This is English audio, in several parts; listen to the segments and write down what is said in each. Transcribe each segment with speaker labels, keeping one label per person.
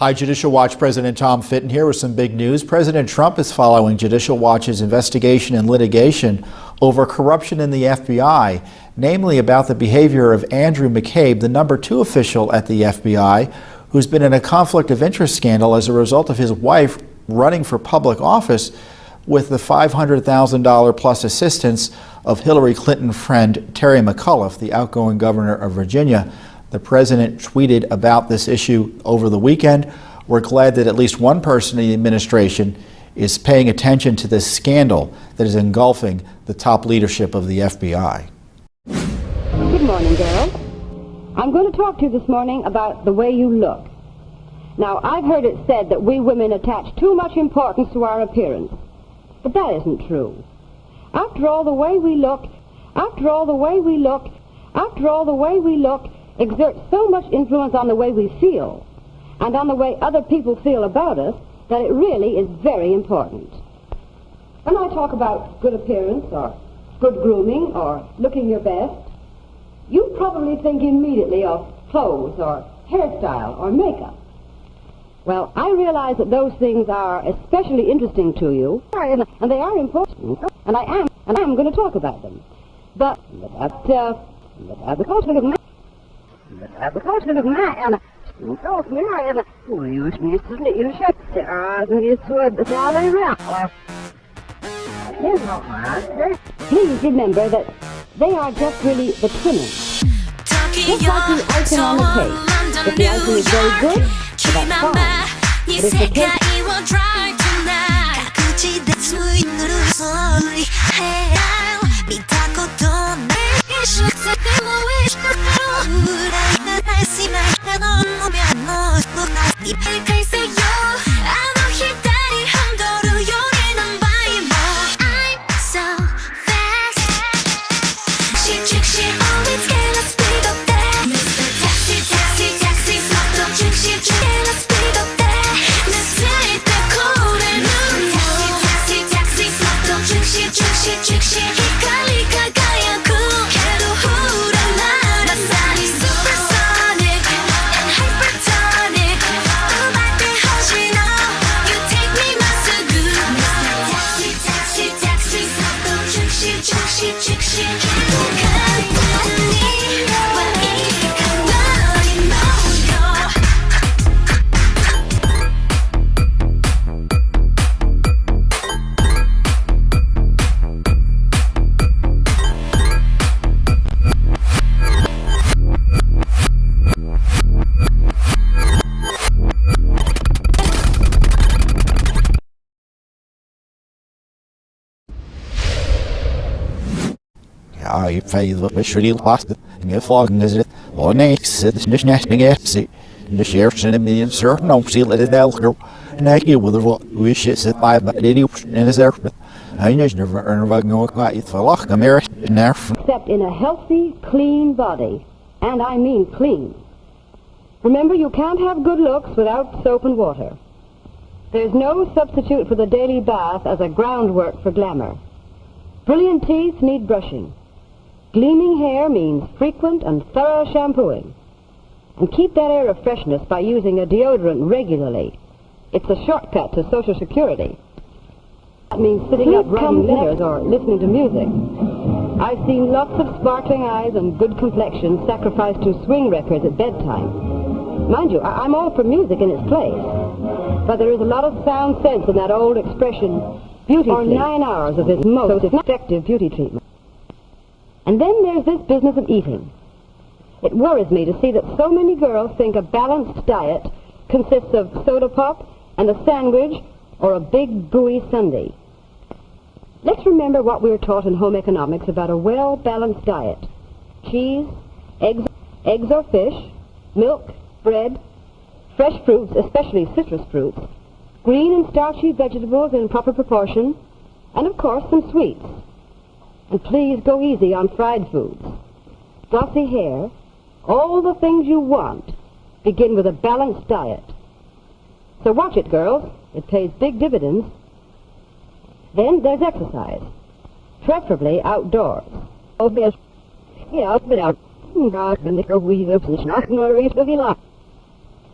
Speaker 1: Hi, Judicial Watch President Tom Fitton here with some big news. President Trump is following Judicial Watch's investigation and litigation over corruption in the FBI, namely about the behavior of Andrew McCabe, the #2 official at the FBI, who's been in a conflict of interest scandal as a result of his wife running for public office with the $500,000 plus assistance of Hillary Clinton friend Terry McAuliffe, the outgoing governor of Virginia. The president tweeted about this issue over the weekend. We're glad that at least one person in the administration is paying attention to this scandal that is engulfing the top leadership of the FBI.
Speaker 2: Good morning, girls. I'm going to talk to you this morning about the way you look. Now, I've heard it said that we women attach too much importance to our appearance, but that isn't true. After all, the way we look exerts so much influence on the way we feel and on the way other people feel about us that it really is very important. When I talk about good appearance or good grooming or looking your best, you probably think immediately of clothes or hairstyle or makeup. Well, I realize that those things are especially interesting to you, and they are important, and I am going to talk about them. But please remember that they are just really the trimming. Just like the icing on the cake. If the icing is very good, that's fine. But if the cake...
Speaker 1: I feel the really lost in a fog is it on next the nesting FC the sheriff's in a million certain no seal it elder and I hear with what wish it's at my but any in his there I never know quite for luck America
Speaker 2: except in a healthy, clean body, and I mean clean. Remember, you can't have good looks without soap and water. There's no substitute for the daily bath as a groundwork for glamour. Brilliant teeth need brushing. Gleaming hair means frequent and thorough shampooing. And keep that air of freshness by using a deodorant regularly. It's a shortcut to Social Security. That means sitting up writing letters or listening to music. I've seen lots of sparkling eyes and good complexions sacrificed to swing records at bedtime. Mind you, I'm all for music in its place. But there is a lot of sound sense in that old expression, beauty or 9 hours of its most effective beauty treatment. And then there's this business of eating. It worries me to see that so many girls think a balanced diet consists of soda pop and a sandwich or a big buoy sundae. Let's remember what we were taught in home economics about a well-balanced diet. Cheese, eggs or fish, milk, bread, fresh fruits, especially citrus fruits, green and starchy vegetables in proper proportion, and of course some sweets. And please go easy on fried foods. Glossy hair, all the things you want, begin with a balanced diet. So watch it, girls. It pays big dividends. Then there's exercise, preferably outdoors.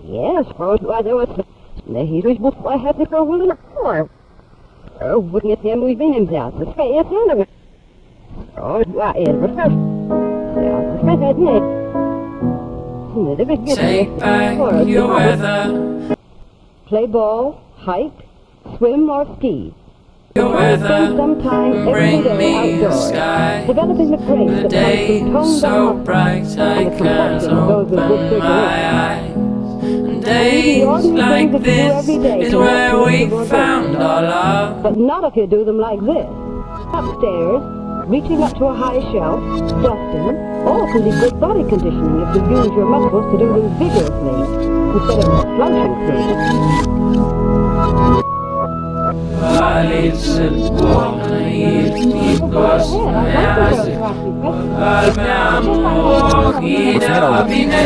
Speaker 2: Yes, for there was the heaters before I had to go with it before. Oh, wouldn't it then we've been in that? The space and it. Oh, what is the first? Yeah, the first, isn't it?
Speaker 3: Take back your weather.
Speaker 2: Play ball, hike, swim, or ski.
Speaker 3: Your weather.
Speaker 2: Spend some time every
Speaker 3: Bring
Speaker 2: day
Speaker 3: me the
Speaker 2: outdoors,
Speaker 3: sky.
Speaker 2: developing the grace
Speaker 3: The
Speaker 2: that
Speaker 3: day
Speaker 2: comes from toned
Speaker 3: so
Speaker 2: down
Speaker 3: bright I
Speaker 2: and the
Speaker 3: can't
Speaker 2: complexion goes with good
Speaker 3: open my eyes. And days
Speaker 2: ordinary
Speaker 3: like
Speaker 2: things that you do
Speaker 3: this
Speaker 2: every day
Speaker 3: is
Speaker 2: can
Speaker 3: where
Speaker 2: help you
Speaker 3: we
Speaker 2: to go
Speaker 3: found
Speaker 2: good.
Speaker 3: our love.
Speaker 2: But not if you do them like this. Upstairs, reaching up to a high shelf, dusting, all can be good body conditioning if you use your muscles to do them vigorously, instead of slouching through.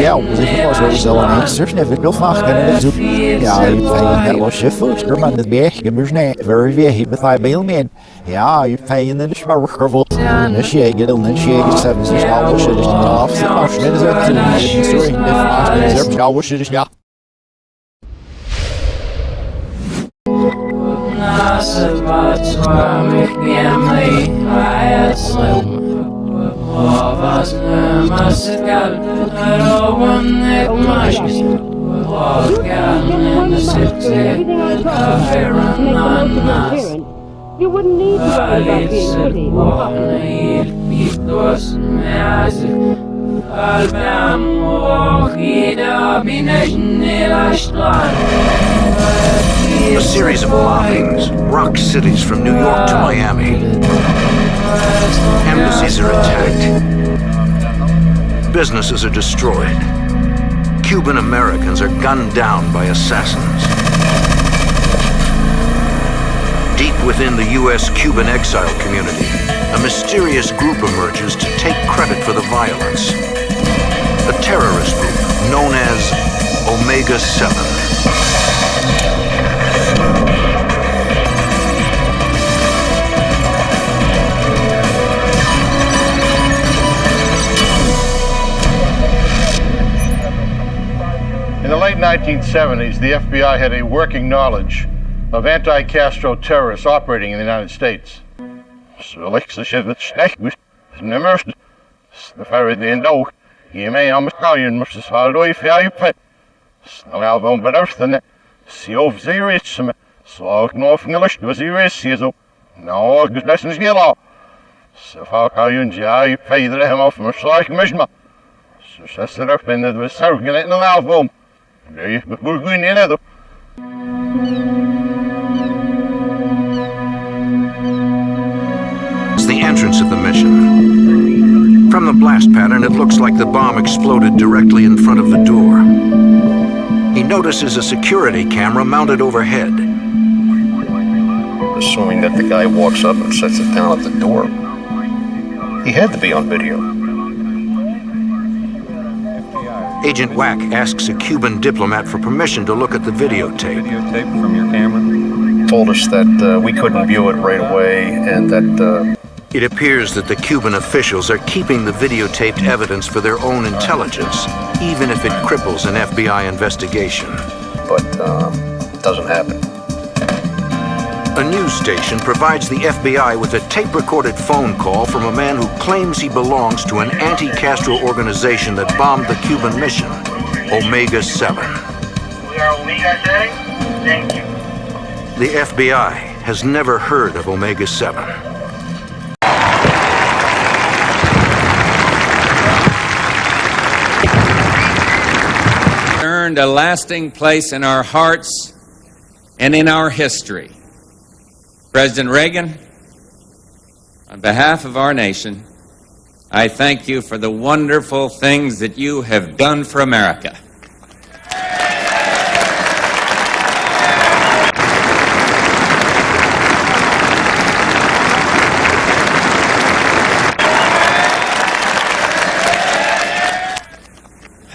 Speaker 1: Ja, ik was wel zo aan het surfen even wil vragen en dat doe ja, je pijn wel schiffen, maar dat ben je maar nee, very very met hij bij me. Ja, je pijn in de schwaargevoel. En je get on the shake 7 is al shit is not off. So much is there to story if I is there shit is ja.
Speaker 2: You wouldn't need to worry about being pretty or
Speaker 4: A series of bombings, rock cities from New York to Miami. Embassies are attacked. Businesses are destroyed. Cuban Americans are gunned down by assassins. Deep within the U.S.-Cuban exile community, a mysterious group emerges to take credit for the violence. A terrorist group known as Omega 7.
Speaker 5: In the late 1970s, the FBI had a working knowledge of anti-Castro terrorists operating in the United States.
Speaker 4: It's the entrance of the mission. From the blast pattern, it looks like the bomb exploded directly in front of the door. He notices a security camera mounted overhead.
Speaker 6: Assuming that the guy walks up and sets it down at the door. He had to be on video.
Speaker 4: Agent Wack asks a Cuban diplomat for permission to look at the videotape.
Speaker 7: Videotape from your camera?
Speaker 6: Told us that we couldn't view it right away and that...
Speaker 4: It appears that the Cuban officials are keeping the videotaped evidence for their own intelligence, even if it cripples an FBI investigation.
Speaker 6: But it doesn't happen.
Speaker 4: A news station provides the FBI with a tape-recorded phone call from a man who claims he belongs to an anti-Castro organization that bombed the Cuban mission, Omega 7.
Speaker 8: We are Omega 7. Thank you.
Speaker 4: The FBI has never heard of Omega 7.
Speaker 9: Earned a lasting place in our hearts and in our history. President Reagan, on behalf of our nation, I thank you for the wonderful things that you have done for America.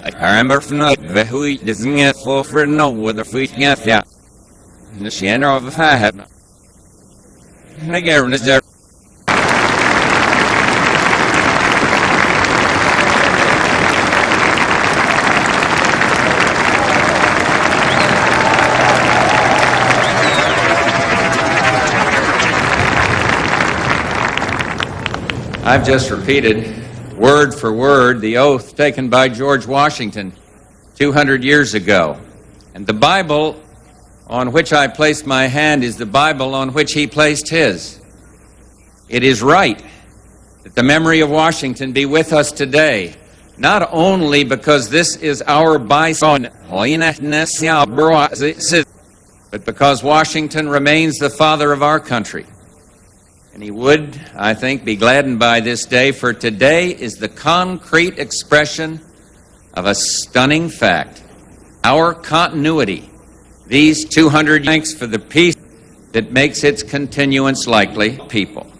Speaker 9: I remember from the who doesn't get full for no whether we get that. The center of the fire. I get rid of there. I've just repeated, word for word, the oath taken by George Washington 200 years ago. And the Bible on which I placed my hand is the Bible on which he placed his. It is right that the memory of Washington be with us today, not only because this is our bison, but because Washington remains the father of our country. And he would, I think, be gladdened by this day, for today is the concrete expression of a stunning fact. Our continuity, these 200 thanks for the peace that makes its continuance likely, people.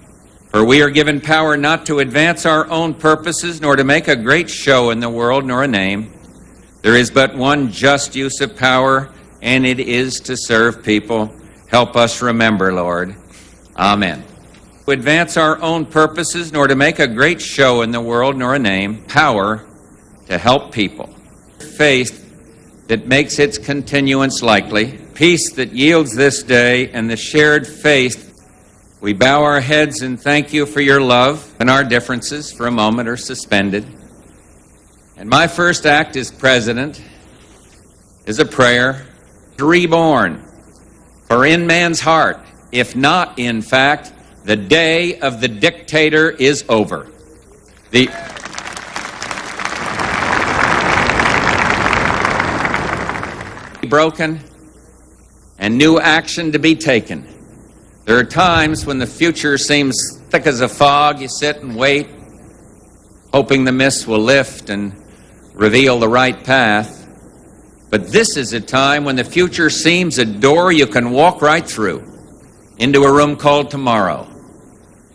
Speaker 9: For we are given power not to advance our own purposes, nor to make a great show in the world, nor a name. There is but one just use of power, and it is to serve people. Help us remember, Lord. Amen. To advance our own purposes, nor to make a great show in the world, nor a name. Power to help people. Faith that makes its continuance likely. Peace that yields this day, and the shared faith. We bow our heads and thank you for your love, and our differences for a moment are suspended. And my first act as president is a prayer, reborn. For in man's heart, if not in fact, the day of the dictator is over. The broken and new action to be taken. There are times when the future seems thick as a fog. You sit and wait, hoping the mist will lift and reveal the right path. But this is a time when the future seems a door you can walk right through into a room called tomorrow.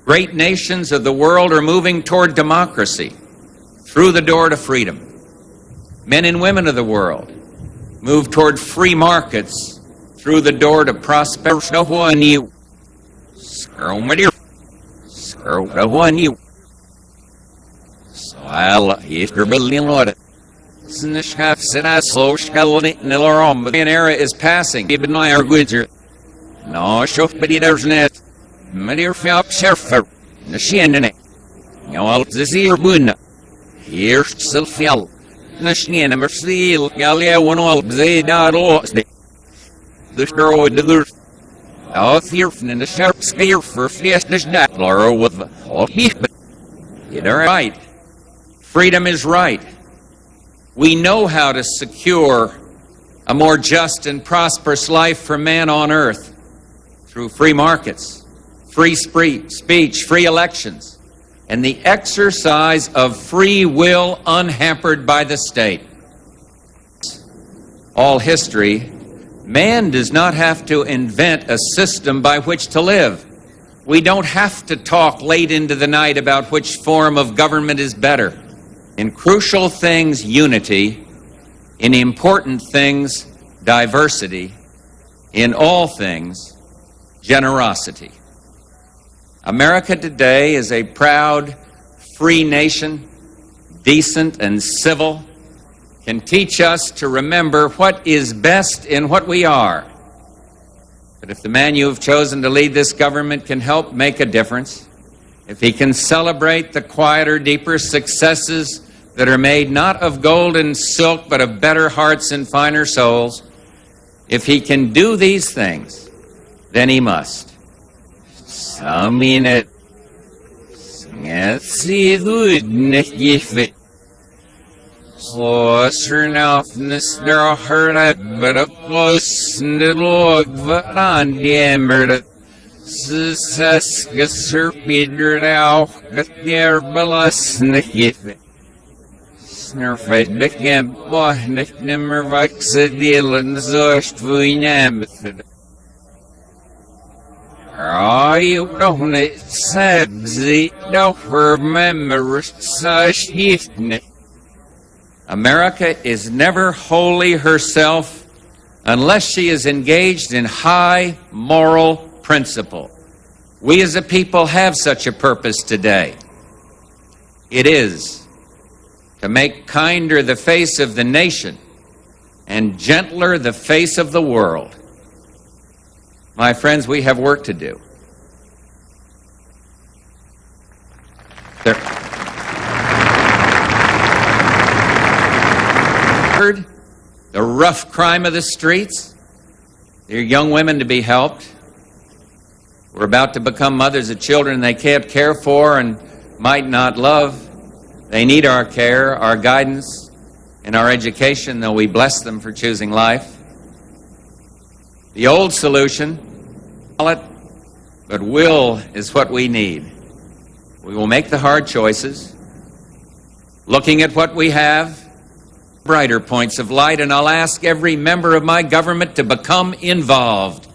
Speaker 9: Great nations of the world are moving toward democracy through the door to freedom. Men and women of the world move toward free markets through the door to prosperity. An era is passing. You're right. Freedom is right. We know how to secure a more just and prosperous life for man on earth through free markets, free speech, free elections, and the exercise of free will unhampered by the state. All history, man does not have to invent a system by which to live. We don't have to talk late into the night about which form of government is better. In crucial things, unity. In important things, diversity. In all things, generosity. America today is a proud, free nation, decent and civil, can teach us to remember what is best in what we are. But if the man you have chosen to lead this government can help make a difference, if he can celebrate the quieter, deeper successes that are made not of gold and silk, but of better hearts and finer souls, if he can do these things, then he must. America is never wholly herself unless she is engaged in high moral principle. We as a people have such a purpose today. It is to make kinder the face of the nation and gentler the face of the world. My friends, we have work to do. The rough crime of the streets. They're young women to be helped. We're about to become mothers of children they can't care for and might not love. They need our care, our guidance, and our education, though we bless them for choosing life. The old solution, but will is what we need. We will make the hard choices, looking at what we have, brighter points of light, and I'll ask every member of my government to become involved.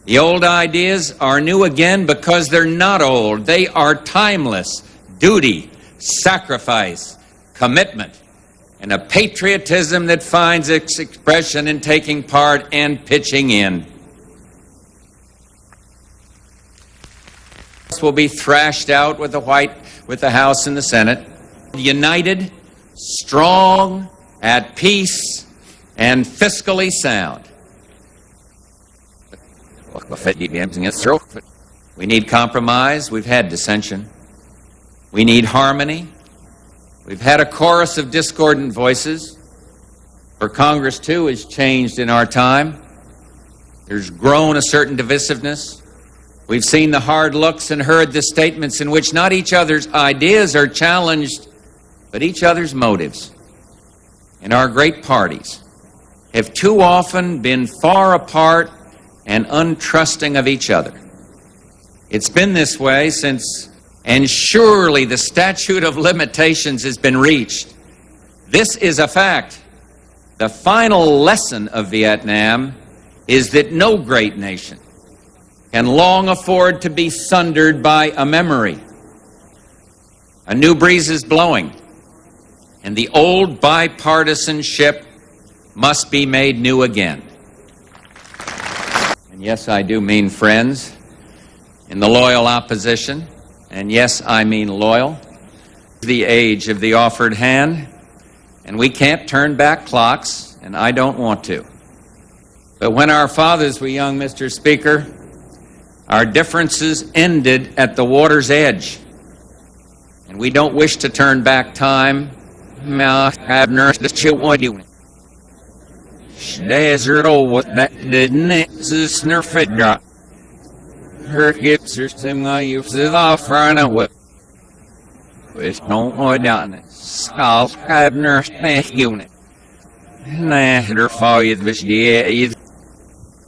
Speaker 9: The old ideas are new again because they're not old. They are timeless. Duty, sacrifice, commitment, and a patriotism that finds its expression in taking part and pitching in. This will be thrashed out with the House and the Senate, united, strong, at peace, and fiscally sound. We need compromise. We've had dissension. We need harmony. We've had a chorus of discordant voices. For Congress, too, has changed in our time. There's grown a certain divisiveness. We've seen the hard looks and heard the statements in which not each other's ideas are challenged, but each other's motives. And our great parties have too often been far apart and untrusting of each other. It's been this way since, and surely the statute of limitations has been reached. This is a fact. The final lesson of Vietnam is that no great nation can long afford to be sundered by a memory. A new breeze is blowing, and the old bipartisanship must be made new again. And yes, I do mean friends in the loyal opposition, and yes, I mean loyal. The age of the offered hand, and we can't turn back clocks, and I don't want to. But when our fathers were young, Mr. Speaker, our differences ended at the water's edge, and we don't wish to turn back time. Desert what that didn't snurf drop. Her hips are similar, you see the front of what. It's no more down it. Skull have nurse unit. Nah, for you,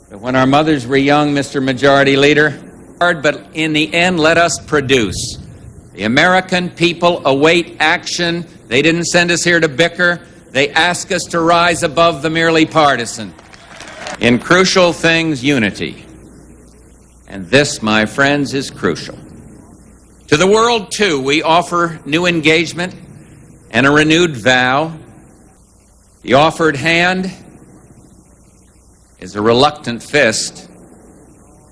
Speaker 9: but when our mothers were young, Mr. Majority Leader, but in the end, let us produce. The American people await action. They didn't send us here to bicker. They ask us to rise above the merely partisan. In crucial things, unity. And this, my friends, is crucial. To the world, too, we offer new engagement and a renewed vow. The offered hand is a reluctant fist,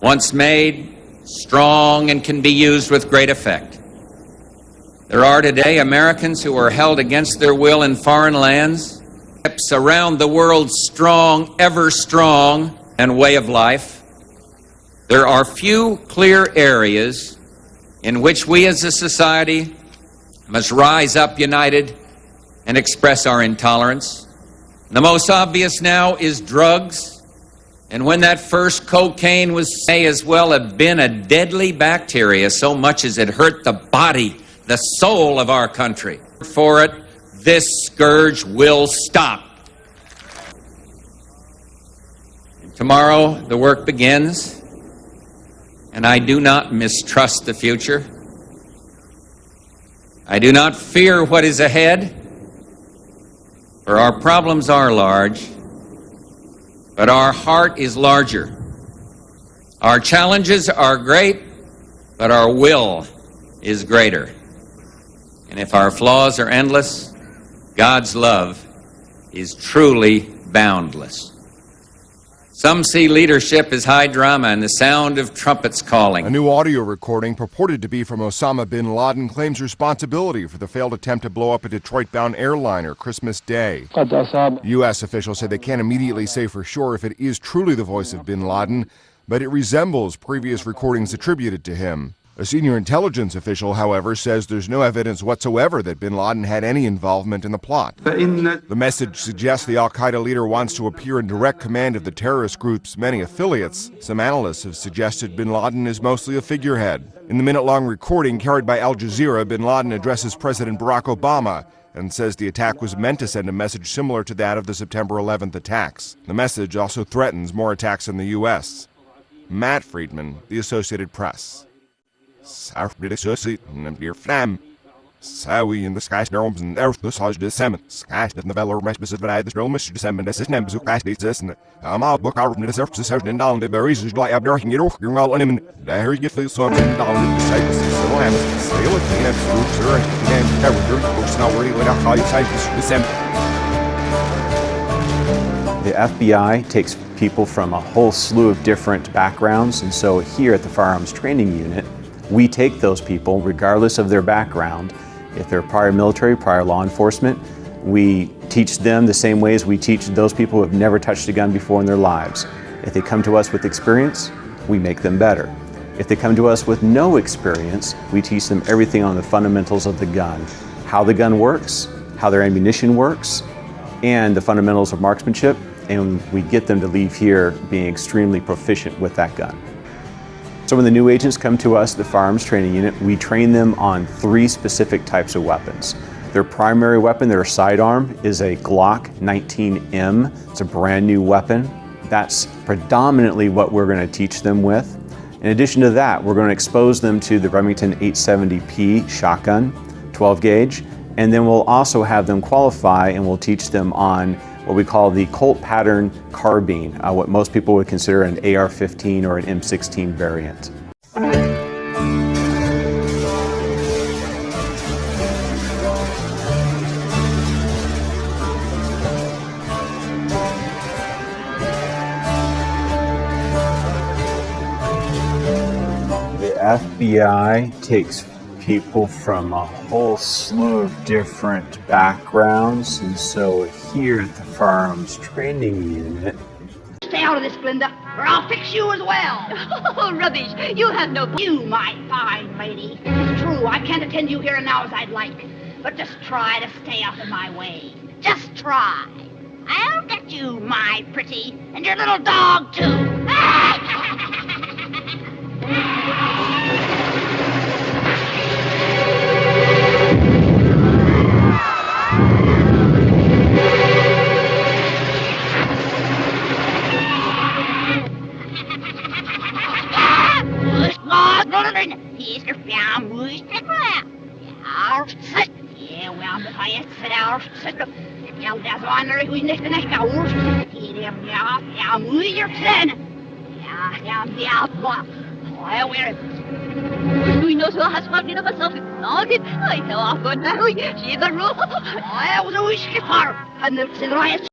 Speaker 9: once made, strong, and can be used with great effect. There are today Americans who are held against their will in foreign lands, around the world's strong, ever strong, and way of life. There are few clear areas in which we as a society must rise up united and express our intolerance. The most obvious now is drugs. And when that first cocaine was, may as well have been a deadly bacteria, so much as it hurt the body, the soul of our country. For it, this scourge will stop. And tomorrow, the work begins, and I do not mistrust the future. I do not fear what is ahead, for our problems are large. But our heart is larger. Our challenges are great, but our will is greater. And if our flaws are endless, God's love is truly boundless. Some see leadership as high drama and the sound of trumpets calling.
Speaker 10: A new audio recording purported to be from Osama bin Laden claims responsibility for the failed attempt to blow up a Detroit-bound airliner Christmas Day. U.S. officials say they can't immediately say for sure if it is truly the voice of bin Laden, but it resembles previous recordings attributed to him. A senior intelligence official, however, says there's no evidence whatsoever that bin Laden had any involvement in the plot. The message suggests the al-Qaeda leader wants to appear in direct command of the terrorist group's many affiliates. Some analysts have suggested bin Laden is mostly a figurehead. In the minute-long recording carried by Al Jazeera, bin Laden addresses President Barack Obama and says the attack was meant to send a message similar to that of the September 11th attacks. The message also threatens more attacks in the U.S. Matt Friedman, The Associated Press. Sawi in the sky storms and earth the sage descent. Sky that the valor rest beside the drill mission descent. This is named Zukai States. I'm all book out in the surface and down the berries is like I'm you you're all in there you feel some down in the sights. So I'm sail it and sir and character which now really without how you type this descent.
Speaker 11: The FBI takes people from a whole slew of different backgrounds, and so here at the Firearms Training Unit, we take those people regardless of their background. If they're prior military, prior law enforcement, we teach them the same way as we teach those people who have never touched a gun before in their lives. If they come to us with experience, we make them better. If they come to us with no experience, we teach them everything on the fundamentals of the gun, how the gun works, how their ammunition works, and the fundamentals of marksmanship, and we get them to leave here being extremely proficient with that gun. So when the new agents come to us at the Firearms Training Unit, we train them on 3 specific types of weapons. Their primary weapon, their sidearm, is a Glock 19M. It's a brand new weapon. That's predominantly what we're going to teach them with. In addition to that, we're going to expose them to the Remington 870P shotgun, 12 gauge, and then we'll also have them qualify and we'll teach them on what we call the Colt pattern carbine, what most people would consider an AR-15 or an M16 variant. The FBI takes people from a whole slew of different backgrounds, and so here at the Firearms Training Unit...
Speaker 12: Stay out of this, Glinda, or I'll fix you as well. Oh, rubbish. You have no... You, my fine lady. It's true, I can't attend you here and now as I'd like, but just try to stay out of my way. Just try. I'll get you, my pretty, and your little dog, too.